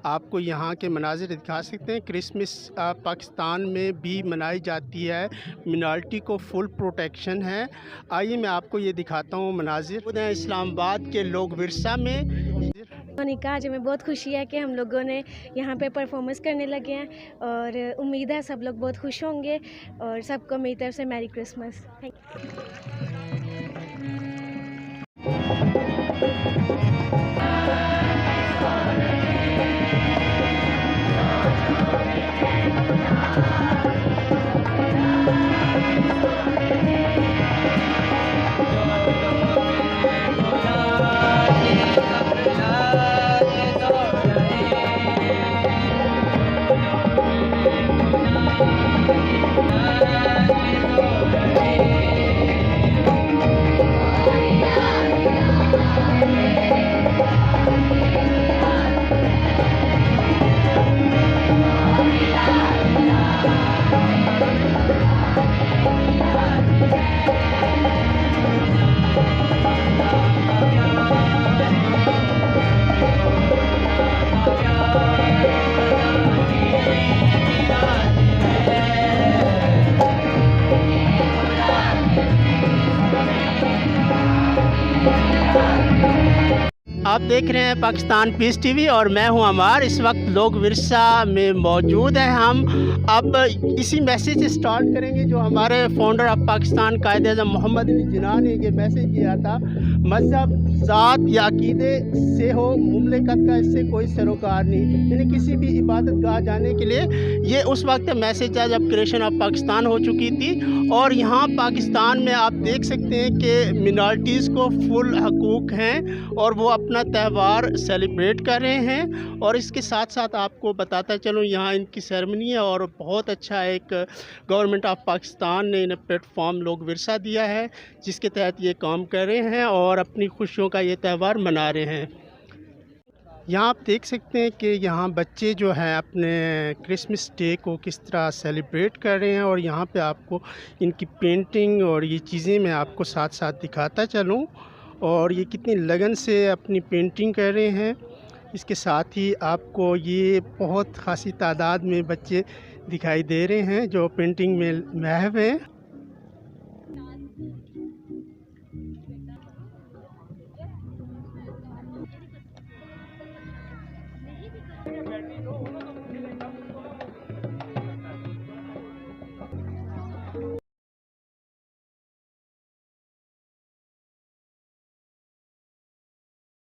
आपको यहाँ के मनाज़िर दिखा सकते हैं। क्रिसमस पाकिस्तान में भी मनाई जाती है, मिनॉरिटी को फुल प्रोटेक्शन है। आइए मैं आपको ये दिखाता हूँ मनाज़िर इस्लामाबाद के लोग विरसा में। मोनिका, आज हमें बहुत खुशी है कि हम लोगों ने यहाँ पे परफॉर्मेंस करने लगे हैं और उम्मीद है सब लोग बहुत खुश होंगे और सबको मेरी तरफ से मैरी क्रिसमस। थैंक आप देख रहे हैं पाकिस्तान पीस टीवी और मैं हूं अमार। इस वक्त लोग विरसा में मौजूद हैं। हम अब इसी मैसेज से स्टार्ट करेंगे जो हमारे फाउंडर ऑफ पाकिस्तान कायद आज़म मोहम्मद अली जिन्ना ने ये मैसेज दिया था, मज़हब ज़ात या अक़ीदे से हो, मुमलिकत का इससे कोई सरोकार नहीं। यानी किसी भी इबादत गाह जाने के लिए ये उस वक्त मैसेज था जब क्रिएशन ऑफ पाकिस्तान हो चुकी थी। और यहाँ पाकिस्तान में आप देख सकते हैं कि मिनॉरिटीज़ को फुल हकूक़ हैं और वो अपना त्यौहार सेलिब्रेट कर रहे हैं। और इसके साथ साथ आपको बताता चलूँ, यहाँ इनकी सेरेमनी है और बहुत अच्छा एक गवर्नमेंट ऑफ पाकिस्तान ने इन्हें प्लेटफॉर्म लोग विरसा दिया है जिसके तहत ये काम कर रहे हैं और अपनी खुशियों का ये त्यौहार मना रहे हैं। यहाँ आप देख सकते हैं कि यहाँ बच्चे जो हैं अपने क्रिसमस डे को किस तरह सेलिब्रेट कर रहे हैं और यहाँ पे आपको इनकी पेंटिंग और ये चीज़ें मैं आपको साथ साथ दिखाता चलूँ और ये कितनी लगन से अपनी पेंटिंग कर रहे हैं। इसके साथ ही आपको ये बहुत खासी तादाद में बच्चे दिखाई दे रहे हैं जो पेंटिंग में महव हैं।